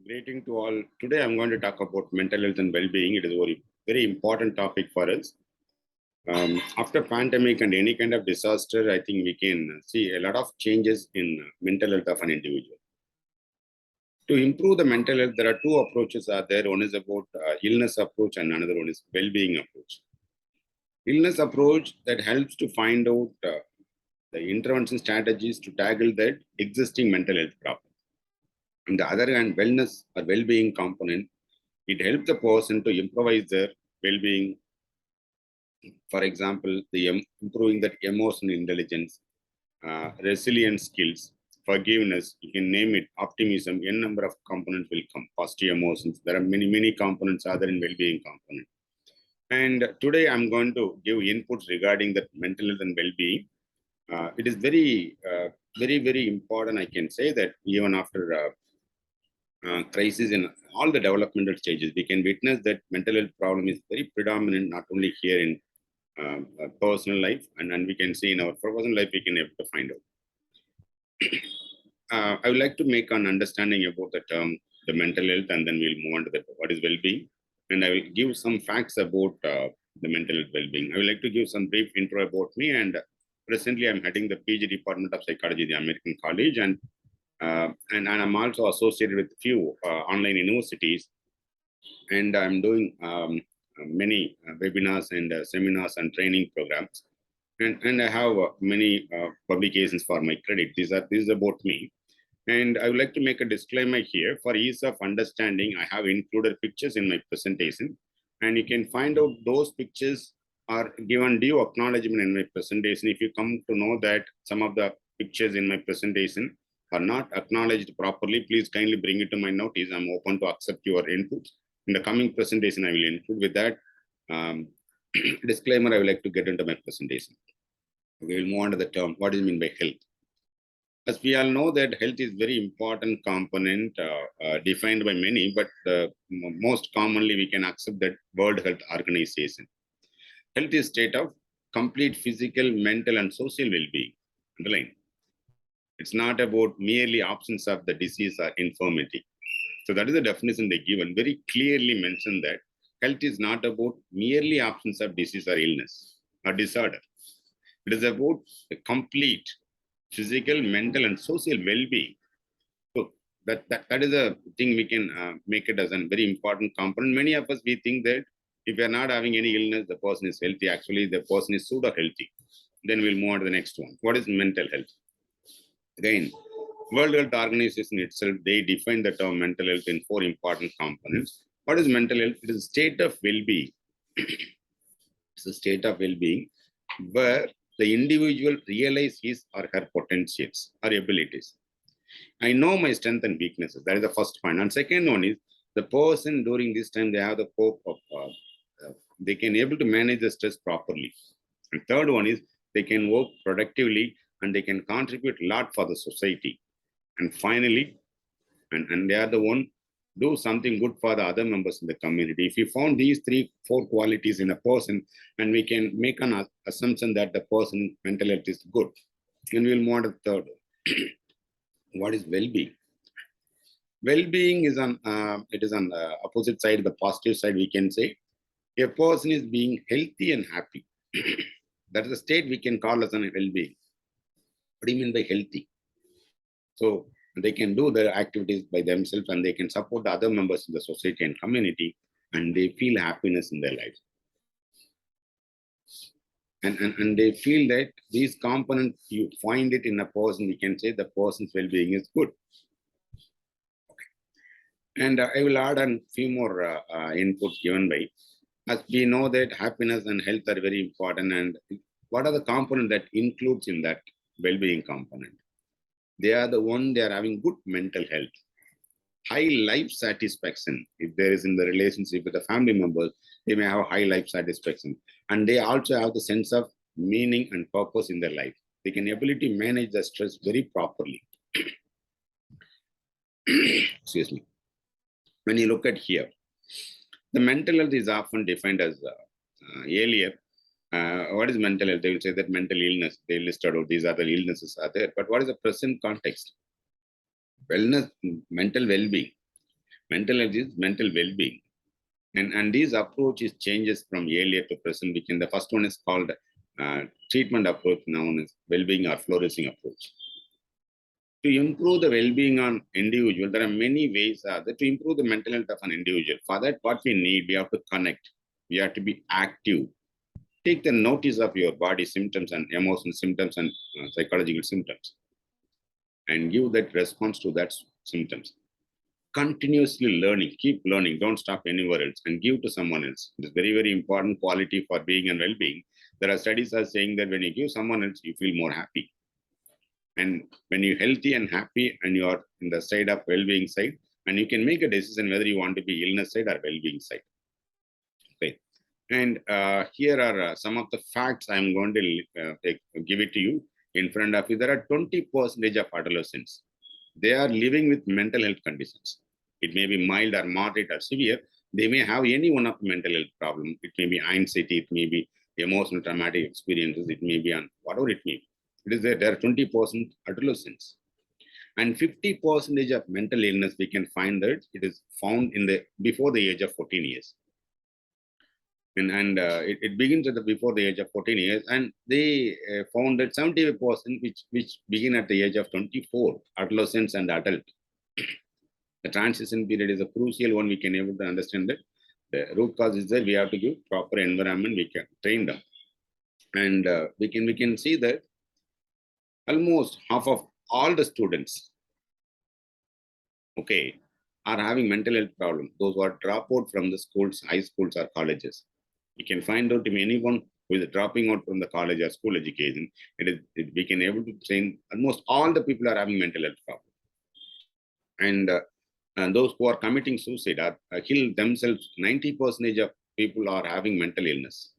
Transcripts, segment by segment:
Greeting to all. Today I'm going to talk about mental health and well-being. It is a very important topic for us. After pandemic and any kind of disaster, I think we can see a lot of changes in mental health of an individual. To improve the mental health, there are two approaches are there. One is about illness approach and another one is well-being approach. Illness approach that helps to find out the intervention strategies to tackle that existing mental health problem. On the other hand, wellness or well-being component, it helps the person to improvise their well-being. For example, improving that emotional intelligence, resilience skills, forgiveness, you can name it, optimism, n number of components will come, positive emotions. There are many components other in well-being component. And today I'm going to give inputs regarding that mental health and well-being. It is very important. I can say that even after crisis in all the developmental stages, we can witness that mental health problem is very predominant, not only here in personal life, and we can see in our professional life, we can able to find out. I would like to make an understanding about the term, the mental health, and then we'll move on to what is well-being. And I will give some facts about the mental health well-being. I would like to give some brief intro about me. And presently, I'm heading the PG Department of Psychology at the American College, and I'm also associated with few online universities, and I'm doing many webinars and seminars and training programs, and I have many publications for my credit. This is about me, and I would like to make a disclaimer here. For ease of understanding, I have included pictures in my presentation, and you can find out those pictures are given due acknowledgement in my presentation. If you come to know that some of the pictures in my presentation are not acknowledged properly, please kindly bring it to my notice. I'm open to accept your inputs. In the coming presentation, I will include with that disclaimer. I would like to get into my presentation. We will move on to the term, what is mean by health? As we all know that health is very important component defined by many, but most commonly we can accept that World Health Organization. Health is state of complete physical, mental, and social well-being. Underline. It's not about merely absence of the disease or infirmity. So that is the definition they give, and very clearly mention that health is not about merely absence of disease or illness or disorder. It is about the complete physical, mental, and social well-being. So that is a thing we can make it as a very important component. Many of us, we think that if we are not having any illness, the person is healthy. Actually, the person is pseudo-healthy. Then we'll move on to the next one. What is mental health? Again, World Health Organization itself, they define the term mental health in 4 important components. What is mental health? It is a state of well-being. It's a state of well-being where the individual realizes his or her potentials or abilities. I know my strengths and weaknesses. That is the first point. And second one is the person during this time, they have the hope of, they can able to manage the stress properly. And third one is they can work productively and they can contribute a lot for the society. And finally, and they are the one do something good for the other members in the community. If you found these 3-4 qualities in a person, and we can make an assumption that the person mental health is good. And we'll move on to the third. What is well-being? Well-being is on it is on the opposite side, the positive side. We can say a person is being healthy and happy. That is a state we can call as an well-being. What do you mean by healthy? So they can do their activities by themselves and they can support the other members in the society and community, and they feel happiness in their life. And they feel that these components, you find it in a person, we can say the person's well-being is good. Okay. And I will add a few more inputs given by, as we know that happiness and health are very important, and what are the components that includes in that well-being component? They are the one, they are having good mental health, high life satisfaction. If there is in the relationship with the family members, they may have high life satisfaction. And they also have the sense of meaning and purpose in their life. They can ability to manage the stress very properly. Excuse me. When you look at here, the mental health is often defined as earlier. What is mental health? They will say that mental illness, they listed out these other illnesses are there. But what is the present context? Wellness, mental well-being. Mental health is mental well-being. And these approaches changes from earlier to present. The first one is called treatment approach, known as well-being or flourishing approach. To improve the well-being on individual, there are many ways to improve the mental health of an individual. For that, what we need, we have to connect. We have to be active. Take the notice of your body symptoms and emotional symptoms and psychological symptoms, and give that response to that symptoms. Continuously learning, keep learning, don't stop anywhere else, and give to someone else. It is very, very important quality for being and well-being. There are studies are saying that when you give someone else, you feel more happy. And when you're healthy and happy and you are in the side of well-being side, and you can make a decision whether you want to be illness side or well-being side. Okay. And here are some of the facts I'm going to give it to you in front of you. There are 20% of adolescents. They are living with mental health conditions. It may be mild or moderate or severe. They may have any one of the mental health problem. It may be anxiety, it may be emotional traumatic experiences, it may be on whatever it may be. It is there are 20% adolescents. And 50% of mental illness, we can find that it is found in the before the age of 14 years. It begins at before the age of 14 years, and they found that 70% which begin at the age of 24, adolescents and adult. The transition period is a crucial one. We can able to understand that the root cause is that we have to give proper environment. We can train them, and we can see that almost half of all the students, okay, are having mental health problems. Those who are drop out from the schools, high schools or colleges. You can find out if anyone who is dropping out from the college or school education, we can able to train almost all the people are having mental health problems. And those who are committing suicide or kill themselves, 90% of people are having mental illness.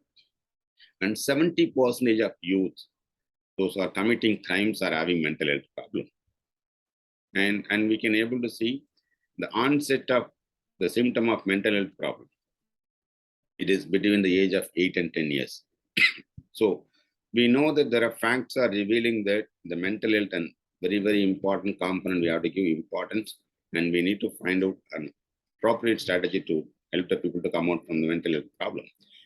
And 70% of youth, those who are committing crimes, are having mental health problem. And we can able to see the onset of the symptom of mental health problem. It is between the age of 8 and 10 years. So we know that there are facts are revealing that the mental health and very, very important component we have to give importance, and we need to find out an appropriate strategy to help the people to come out from the mental health problem.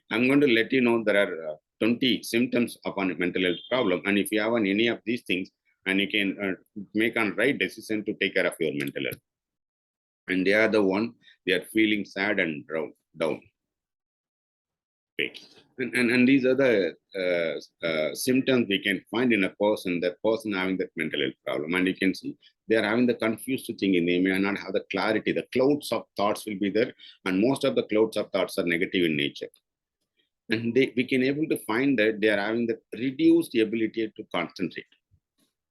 I'm going to let you know there are 20 symptoms of a mental health problem, and if you have any of these things, and you can make a right decision to take care of your mental health. And they are the one, they are feeling sad and down. Okay. And these are the symptoms we can find in a person, that person having that mental health problem. And you can see they are having the confused thinking. They may not have the clarity. The clouds of thoughts will be there. And most of the clouds of thoughts are negative in nature. And we can able to find that they are having the reduced ability to concentrate.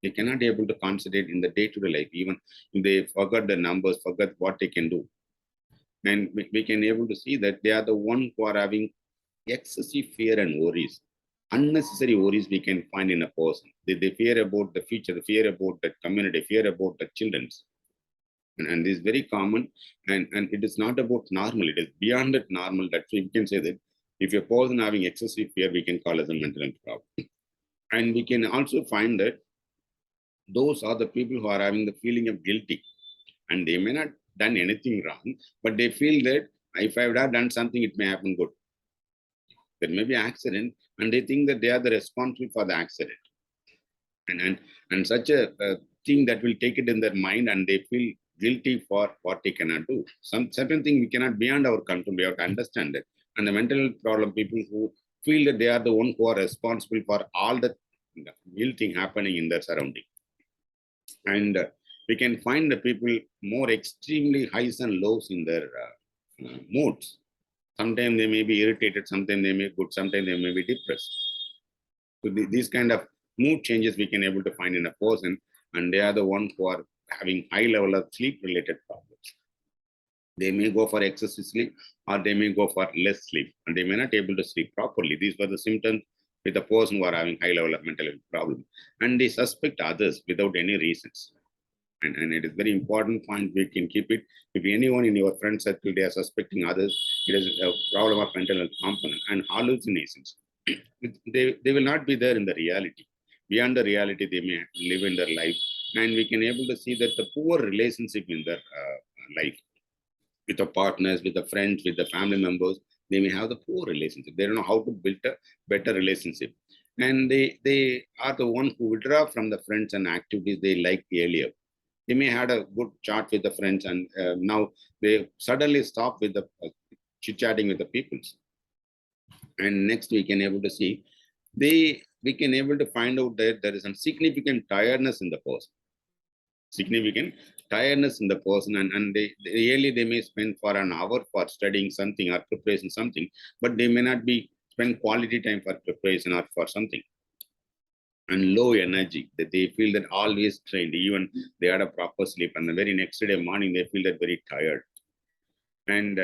They cannot be able to concentrate in the day-to-day life. Even if they forget the numbers, forget what they can do. And we can able to see that they are the one who are having excessive fear and worries. Unnecessary worries we can find in a person. They fear about the future, they fear about the community, fear about the children. And this is very common. And it is not about normal. It is beyond that normal. That we can say that if a person having excessive fear, we can call as a mental health problem. And we can also find that those are the people who are having the feeling of guilty. And they may not done anything wrong, but they feel that if I would have done something, it may happen good. There may be an accident, and they think that they are the responsible for the accident. And such a thing that will take it in their mind, and they feel guilty for what they cannot do. Some certain thing we cannot beyond our control. We have to understand it. And the mental health problem, people who feel that they are the one who are responsible for all the ill thing happening in their surrounding. And we can find the people more extremely highs and lows in their moods. Sometimes they may be irritated, sometimes they may be good, sometimes they may be depressed. So these kind of mood changes we can able to find in a person, and they are the ones who are having high level of sleep-related problems. They may go for excessive sleep, or they may go for less sleep, and they may not be able to sleep properly. These were the symptoms with a person who are having high level of mental health problem. And they suspect others without any reasons. And it is very important point, we can keep it. If anyone in your friend circle, they are suspecting others, it is a problem of mental health component. And hallucinations, they will not be there in the reality. Beyond the reality, they may live in their life. And we can able to see that the poor relationship in their life. with the partners, with the friends, with the family members. They may have the poor relationship. They don't know how to build a better relationship. And they are the one who withdraw from the friends and activities they liked earlier. They may had a good chat with the friends, and now they suddenly stop with the chit-chatting with the peoples. And next we can able to see, we can able to find out that there is some significant tiredness in the person. Significant tiredness in the person, and they really they may spend for an hour for studying something or preparation something, but they may not be spend quality time for preparation or for something. And low energy, that they feel that always trained, even they had a proper sleep, and the very next day morning they feel that very tired. And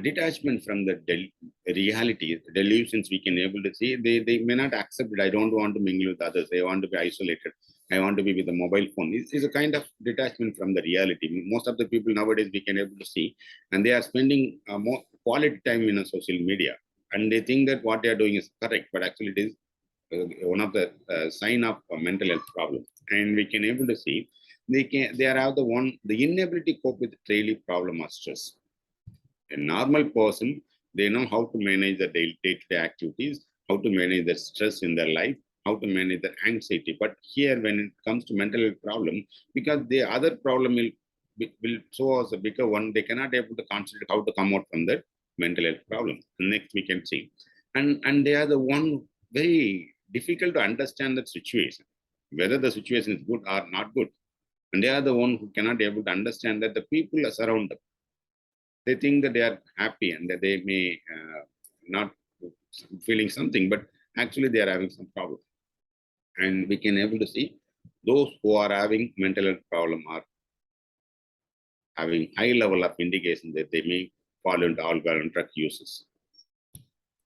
detachment from the reality, delusions we can able to see, they may not accept it. I don't want to mingle with others. They want to be isolated. I want to be with the mobile phone. It's a kind of detachment from the reality. Most of the people nowadays we can able to see, and they are spending more quality time in a social media, and they think that what they are doing is correct, but actually it is one of the sign of a mental health problem. And we can able to see they are the one the inability to cope with daily problem or stress. A normal person, they know how to manage the day-to-day activities, how to manage the stress in their life, how to manage the anxiety. But here, when it comes to mental health problem, because the other problem will show us a bigger one, they cannot able to concentrate how to come out from that mental health problem. Next, we can see, and they are the one very difficult to understand that situation, whether the situation is good or not good, and they are the one who cannot able to understand that the people are surround them. They think that they are happy and that they may not feeling something, but actually they are having some problem. And we can able to see those who are having mental health problem are having high level of indication that they may fall into alcohol and drug uses.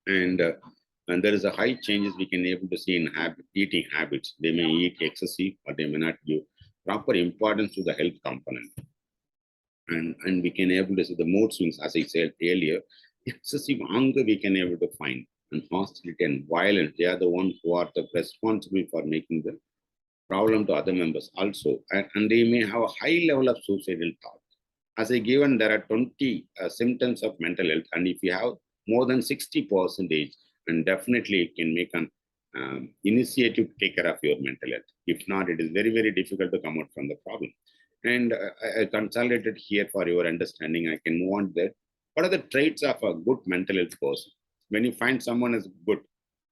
And there is a high changes we can able to see in eating habits. They may eat excessive, or they may not give proper importance to the health component. And we can able to see the mood swings, as I said earlier, excessive anger we can able to find, and hostility and violence. They are the ones who are the responsible for making the problem to other members also, and they may have a high level of suicidal thought. As I given, there are 20 symptoms of mental health, and if you have more than 60%, and definitely it can make an initiative to take care of your mental health. If not, it is very, very difficult to come out from the problem. And I consolidated here for your understanding. I can move on that. What are the traits of a good mental health person? When you find someone is good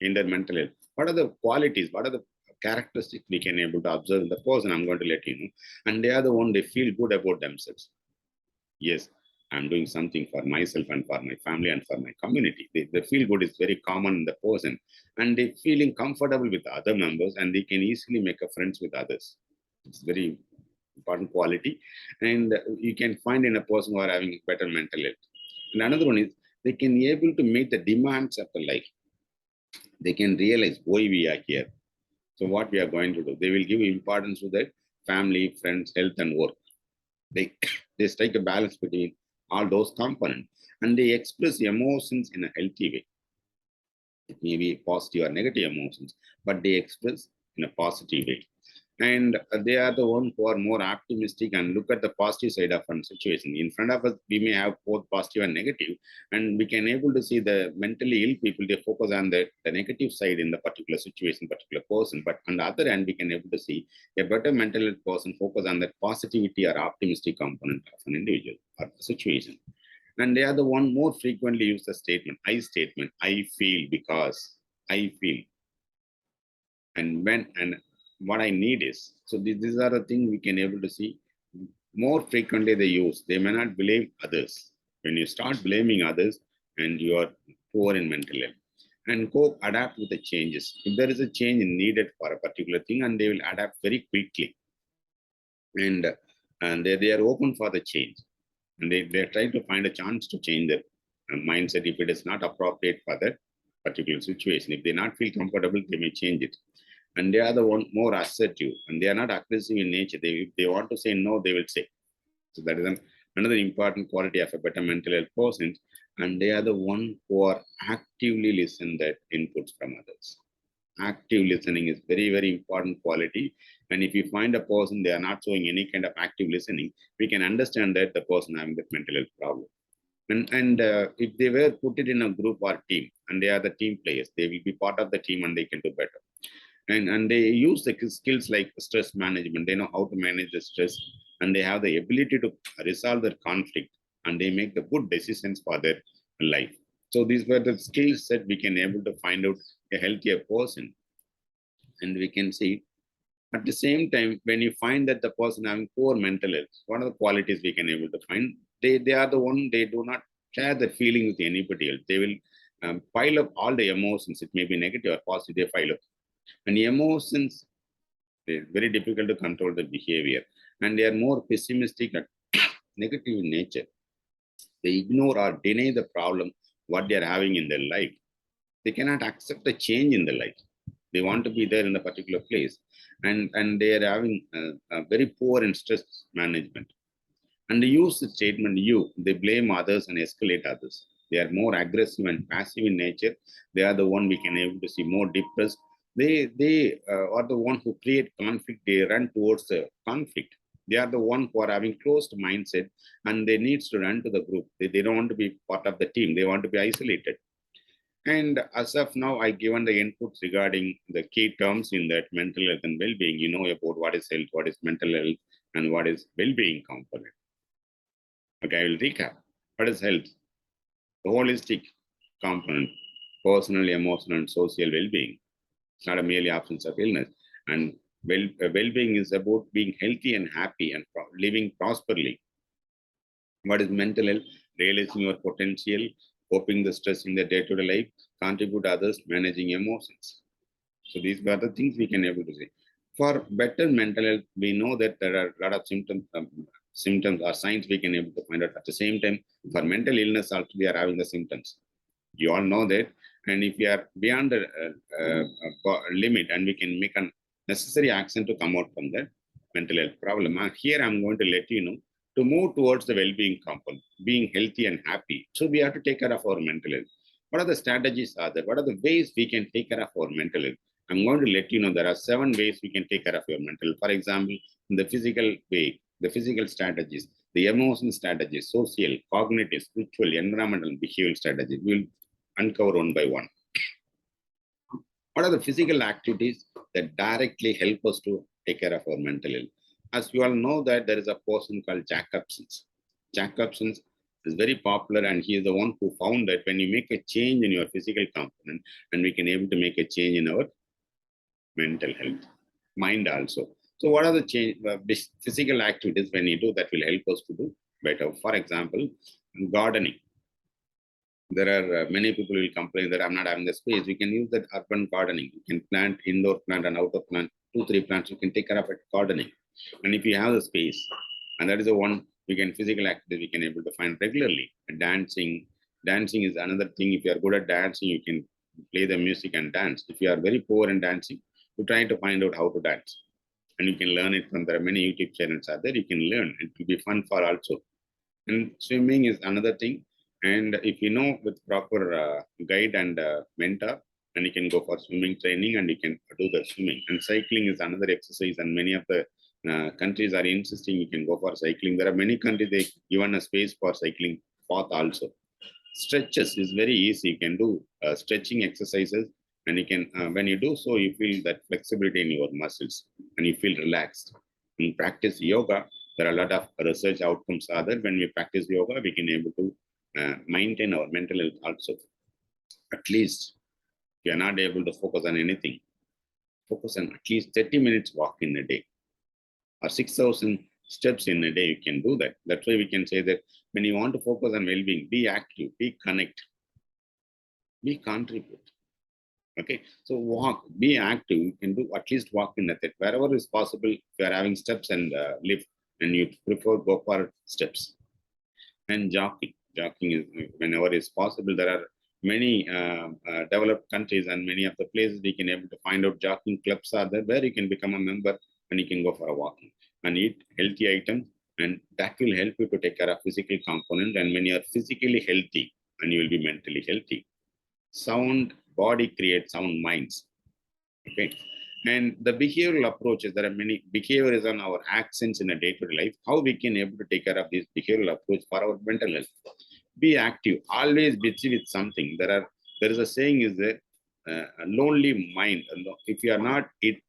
in their mental health, what are the qualities? What are the characteristics we can able to observe in the person? I'm going to let you know. And they are the one, they feel good about themselves. Yes, I'm doing something for myself and for my family and for my community. The feel good is very common in the person, and they feeling comfortable with other members, and they can easily make a friends with others. It's very important quality, and you can find in a person who are having better mental health. And another one is they can be able to meet the demands of the life. They can realize why we are here. So what we are going to do, they will give importance to their family, friends, health, and work. They strike a balance between all those components, and they express emotions in a healthy way. It may be positive or negative emotions, but they express in a positive way. And they are the ones who are more optimistic and look at the positive side of a situation. In front of us, we may have both positive and negative, and we can able to see the mentally ill people, they focus on the negative side in the particular situation, particular person. But on the other hand, we can able to see a better mental health person focus on the positivity or optimistic component of an individual or situation. And they are the one more frequently use the statement, I feel because I feel. And when and what I need is. So these are the things we can able to see more frequently they use. They may not blame others. When you start blaming others, and you are poor in mental health, and cope, adapt with the changes. If there is a change needed for a particular thing, and they will adapt very quickly, and they are open for the change, and they try to find a chance to change their mindset if it is not appropriate for that particular situation. If they not feel comfortable, they may change it. And they are the one more assertive, and they are not aggressive in nature. If they want to say no, they will say. So that is another important quality of a better mental health person. And they are the one who are actively listen that inputs from others. Active listening is very, very important quality. And if you find a person, they are not showing any kind of active listening, we can understand that the person having that mental health problem. And if they were put it in a group or team, and they are the team players, they will be part of the team and they can do better. And they use the skills like stress management. They know how to manage the stress, and they have the ability to resolve their conflict, and they make the good decisions for their life. So these were the skills that we can able to find out a healthier person. And we can see at the same time, when you find that the person having poor mental health, what are the qualities we can able to find? They are the one, they do not share the feeling with anybody else. They will pile up all the emotions. It may be negative or positive, they pile up. And emotions, it's very difficult to control the behavior. And they are more pessimistic and negative in nature. They ignore or deny the problem, what they are having in their life. They cannot accept the change in their life. They want to be there in a particular place. And they are having a very poor and stress management. And they use the statement you, they blame others and escalate others. They are more aggressive and passive in nature. They are the one we can able to see more depressed. They are the one who create conflict. They run towards the conflict. They are the one who are having closed mindset, and they needs to run to the group. They don't want to be part of the team. They want to be isolated. And as of now, I given the inputs regarding the key terms in that mental health and well-being. You know about what is health, what is mental health, and what is well-being component. Okay, I will recap. What is health? The holistic component, personal, emotional, and social well-being. It's not a merely absence of illness. And well-being is about being healthy and happy and living prosperly. What is mental health? Realizing your potential, coping the stress in the day-to-day life, contribute to others, managing emotions. So these were the things we can able to say. For better mental health, we know that there are a lot of symptoms or signs we can able to find out. At the same time, for mental illness also we are having the symptoms. You all know that. And if we are beyond the limit, and we can make a necessary action to come out from that mental health problem. Here I'm going to let you know to move towards the well-being component, being healthy and happy. So we have to take care of our mental health. What are the strategies are there? What are the ways we can take care of our mental health? I'm going to let you know there are 7 ways we can take care of your mental health. For example, in the physical way, the physical strategies, the emotional strategies, social, cognitive, spiritual, environmental, behavioral strategies. We'll uncover one by one. What are the physical activities that directly help us to take care of our mental health? As you all know that there is a person called Jack Upsons. Jack Upsons is very popular, and he is the one who found that when you make a change in your physical component, and we can able to make a change in our mental health, mind also. So what are the physical activities when you do that will help us to do better? For example, gardening. There are many people will complain that I'm not having the space. We can use that urban gardening. You can plant indoor plant and outdoor plant, 2-3 plants. You can take care of it gardening. And if you have the space, and that is the one we can physical activity we can able to find regularly. Dancing is another thing. If you are good at dancing, you can play the music and dance. If you are very poor in dancing, you try to find out how to dance, and you can learn it from there are many YouTube channels out there. You can learn. It will be fun for also. And swimming is another thing. And if you know with proper guide and mentor, then you can go for swimming training and you can do the swimming. And cycling is another exercise, and many of the countries are insisting you can go for cycling. There are many countries they given a space for cycling path also. Stretches is very easy. You can do stretching exercises, and you can when you do so, you feel that flexibility in your muscles and you feel relaxed. When you practice yoga, there are a lot of research outcomes are there. When we practice yoga, we can able to maintain our mental health also. At least if you are not able to focus on anything, focus on at least 30 minutes walk in a day, or 6,000 steps in a day. You can do that. That's why we can say that when you want to focus on well-being, be active, be connect, be contribute. Okay, so walk, be active. You can do at least walk in a day. Wherever is possible, if you are having steps and lift, and you prefer go for steps. And jogging is whenever is possible. There are many developed countries and many of the places we can able to find out jogging clubs are there where you can become a member and you can go for a walking and eat healthy items, and that will help you to take care of physical component. And when you are physically healthy, and you will be mentally healthy. Sound body creates sound minds. Okay, And the behavioral approaches, there are many behaviors on our accents in a day-to-day life, how we can able to take care of this behavioral approach for our mental health. Be active, always busy with something. There is a saying is that a lonely mind, if you are not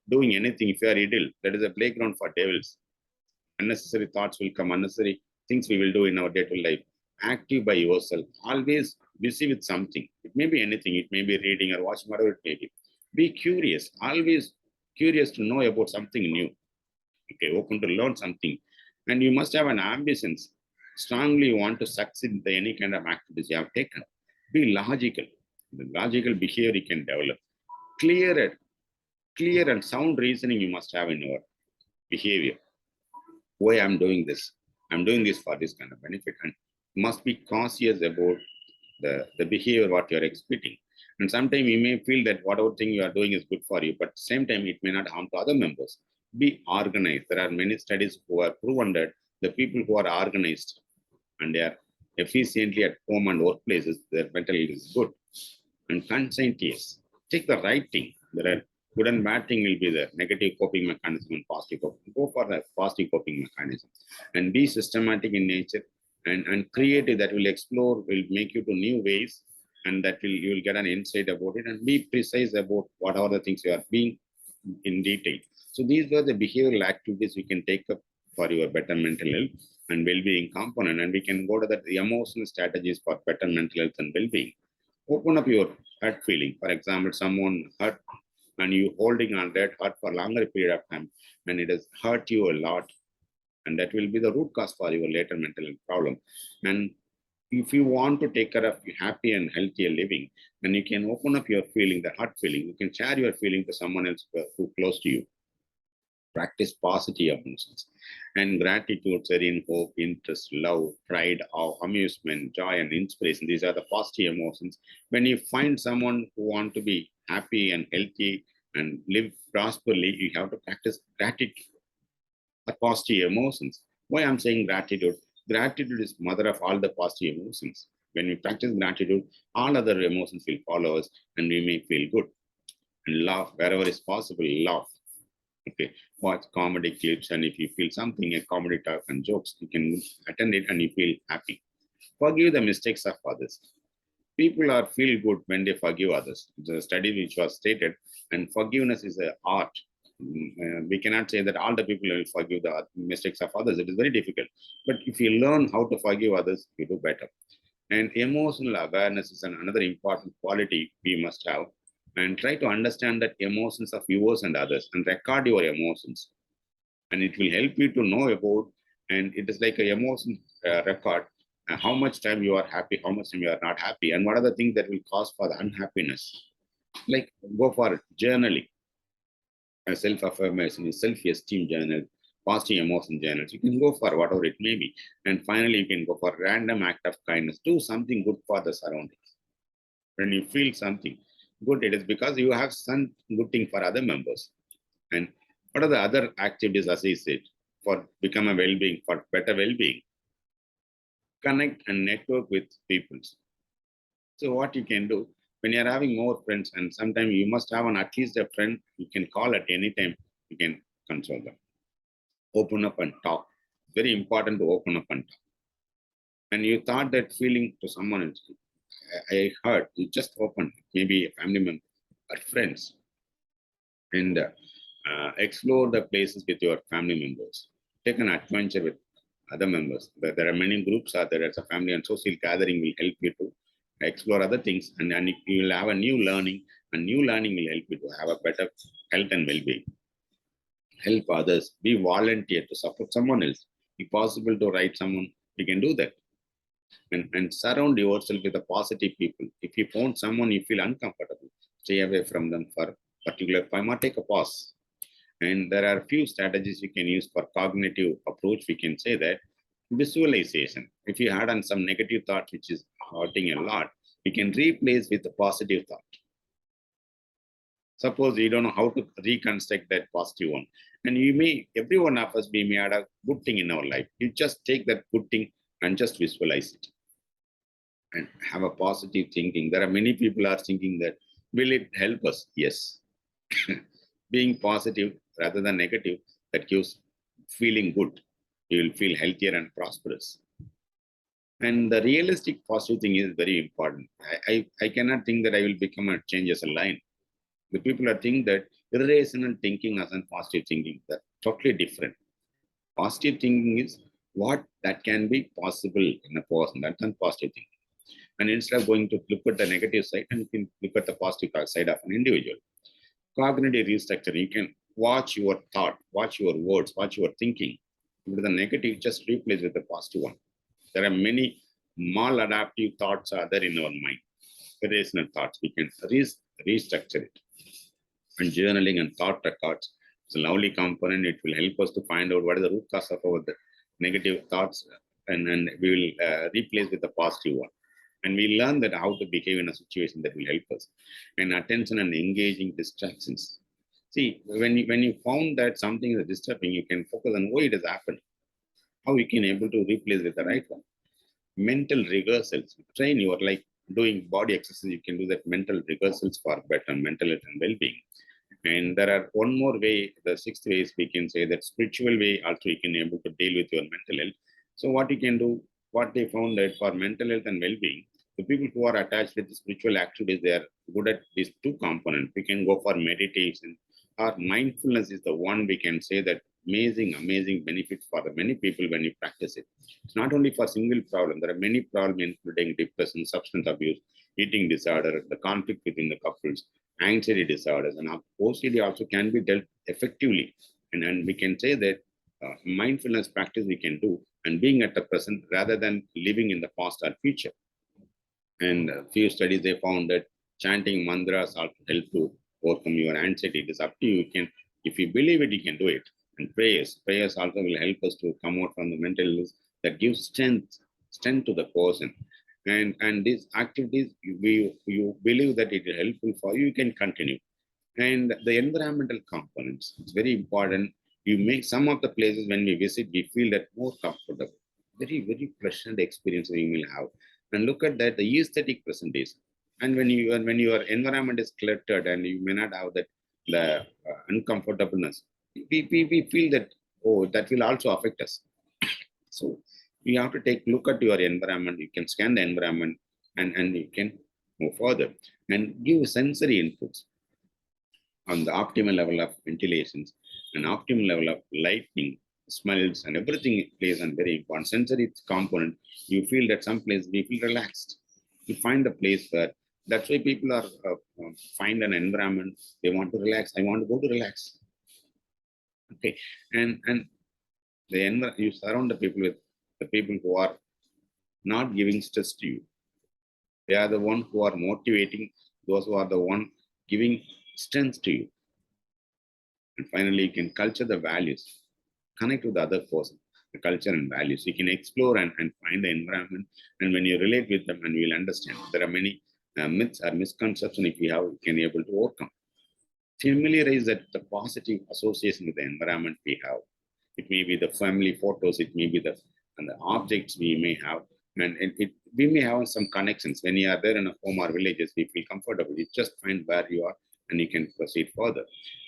doing anything, if you are idle, that is a playground for devils. Unnecessary thoughts will come, unnecessary things we will do in our day-to-day life. Active by yourself, always busy with something. It may be anything, it may be reading or watching, whatever it may be. Be curious, always curious to know about something new. Okay, open to learn something. And you must have an ambition, strongly want to succeed in any kind of activities you have taken. Be logical. The logical behavior you can develop. Clear and sound reasoning you must have in your behavior. Why I'm doing this? I'm doing this for this kind of benefit, and must be cautious about the behavior what you're expecting. And sometimes you may feel that whatever thing you are doing is good for you, but at the same time it may not harm to other members. Be organized. There are many studies who have proven that the people who are organized and they are efficiently at home and workplaces, their mental health is good. And conscientious. Take the right thing. There are good and bad thing will be there. Negative coping mechanism and positive coping. Go for the positive coping mechanism. And be systematic in nature and creative, that will explore, will make you to new ways, and that will you will get an insight about it, and be precise about what are the things you are being in detail. So these were the behavioral activities we can take up for your better mental health and well-being component, and we can go to the emotional strategies for better mental health and well-being. Open up your hurt feeling. For example, someone hurt and you holding on that hurt for a longer period of time, and it has hurt you a lot, and that will be the root cause for your later mental health problem. And if you want to take care of happy and healthier living, then you can open up your feeling, the heart feeling. You can share your feeling to someone else who close to you. Practice positive emotions and gratitude, serene hope, interest, love, pride, awe, amusement, joy, and inspiration. These are the positive emotions. When you find someone who want to be happy and healthy and live prosperly, you have to practice gratitude, the positive emotions. Why I'm saying gratitude? Gratitude is mother of all the positive emotions. When we practice gratitude, all other emotions will follow us, and we may feel good. And laugh wherever is possible. Laugh. Okay, watch comedy clips, and if you feel something, a comedy talk and jokes, you can attend it and you feel happy. Forgive the mistakes of others. People are feel good when they forgive others. The study which was stated, and forgiveness is an art. We cannot say that all the people will forgive the mistakes of others. It is very difficult. But if you learn how to forgive others, you do better. And emotional awareness is another important quality we must have. And try to understand that emotions of yours and others, and record your emotions. And it will help you to know about, and it is like an emotion record, how much time you are happy, how much time you are not happy, and what are the things that will cause for the unhappiness. Like go for journaling, self-affirmation, self-esteem journal, positive emotion journals. You can go for whatever it may be. And finally, you can go for random act of kindness. Do something good for the surroundings. When you feel something good, it is because you have some good thing for other members. And what are the other activities, as I said, for become a well-being, for better well-being? Connect and network with people. So what you can do, when you're having more friends, and sometimes you must have at least a friend you can call at any time, you can console them. Open up and talk. Very important to open up and talk. And you thought that feeling to someone else, I heard, you just open, maybe a family member or friends, and explore the places with your family members. Take an adventure with other members. There are many groups out there as a family, and social gathering will help you to explore other things, and you will have a new learning, and new learning will help you to have a better health and well-being. Help others, be volunteer to support someone else. If possible to write someone, you can do that. And surround yourself with the positive people. If you found someone you feel uncomfortable, stay away from them for particular time or take a pause. And there are a few strategies you can use for cognitive approach. We can say that visualization. If you had on some negative thought which is hurting a lot, you can replace with a positive thought. Suppose you don't know how to reconstruct that positive one. And every one of us, we may have a good thing in our life. You just take that good thing and just visualize it. And have a positive thinking. There are many people are thinking that, will it help us? Yes. being positive rather than negative, that gives feeling good. You will feel healthier and prosperous. And the realistic positive thing is very important. I cannot think that I will become a change as a line. The people are thinking that irrational thinking and positive thinking, they're totally different. Positive thinking is what that can be possible in a person. That's not positive thinking. And instead of going to look at the negative side, and you can look at the positive side of an individual. Cognitive restructuring, you can watch your thought, watch your words, watch your thinking. With the negative, just replace with the positive one. There are many maladaptive thoughts are there in our mind. Irrational thoughts, we can restructure it. And journaling and thought records, it's a lovely component. It will help us to find out what is the root cause of our negative thoughts, and we will replace with the positive one. And we learn that how to behave in a situation that will help us. And attention and engaging distractions. See, when you found that something is disturbing, you can focus on why it has happened, how you can able to replace with the right one. Mental rehearsals. Train you are like doing body exercise. You can do that mental rehearsals for better mental health and well-being. And there are one more way, the sixth way is we can say that spiritual way also you can able to deal with your mental health. So what you can do, what they found that for mental health and well-being, the people who are attached with the spiritual activities, they are good at these two components. We can go for meditation or mindfulness is the one we can say that amazing benefits for the many people when you practice it. It's not only for single problem. There are many problems including depression, substance abuse, eating disorder, the conflict within the couples, anxiety disorders, and OCD also can be dealt effectively. And we can say that mindfulness practice we can do and being at the present rather than living in the past or future. And a few studies they found that chanting mantras also help to overcome your anxiety. It is up to you. You can, if you believe it, you can do it. And prayers also will help us to come out from the mental illness. That gives strength to the person. And these activities, you believe that it is helpful for you, you can continue. And the environmental components, it's very important. You make some of the places when we visit, we feel that more comfortable. Very pleasant experience we will have. And look at that, the aesthetic presentation. And when your environment is cluttered and you may not have that the uncomfortableness, we feel that, oh, that will also affect us. So you have to take look at your environment. You can scan the environment and you can move further and give sensory inputs on the optimal level of ventilations and optimal level of lighting, smells, and everything plays a very important sensory component. You feel that some place we feel relaxed. You find a place where that's why people are find an environment they want to relax. I want to go to relax. Okay, and you surround the people with the people who are not giving stress to you. They are the one who are motivating, those who are the one giving strength to you. And finally, you can culture the values, connect with the other person, the culture and values. You can explore and find the environment. And when you relate with them, and you'll understand there are many myths or misconceptions if you can be able to overcome. Familiarize that the positive association with the environment we have. It may be the family photos, it may be the objects we may have, and we may have some connections. When you are there in a home or villages, we feel comfortable. You just find where you are and you can proceed further.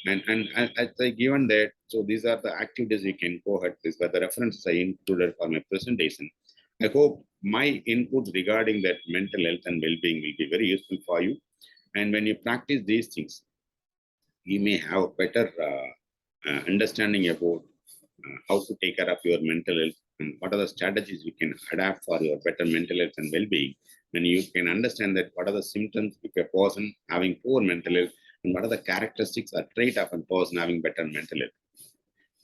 And as I given that, so these are the activities you can go ahead. These were the references I included for my presentation. I hope my inputs regarding that mental health and well-being will be very useful for you. And when you practice these things, you may have better understanding about how to take care of your mental health and what are the strategies you can adapt for your better mental health and well-being. And you can understand that what are the symptoms of a person having poor mental health and what are the characteristics or trait of a person having better mental health.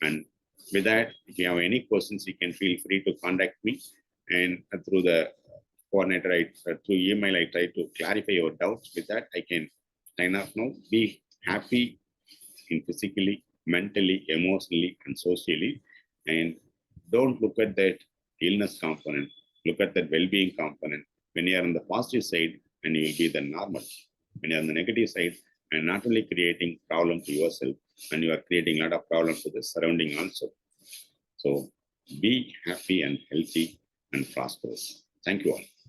And with that, if you have any questions, you can feel free to contact me. And through the coordinator, through email, I try to clarify your doubts. With that, I can sign off now. Be happy in physically, mentally, emotionally, and socially. And don't look at that illness component. Look at that well-being component. When you are on the positive side, and you will be the normal. When you are on the negative side, and not only creating problem to yourself, and you are creating a lot of problems to the surrounding also. So be happy and healthy and prosperous. Thank you all.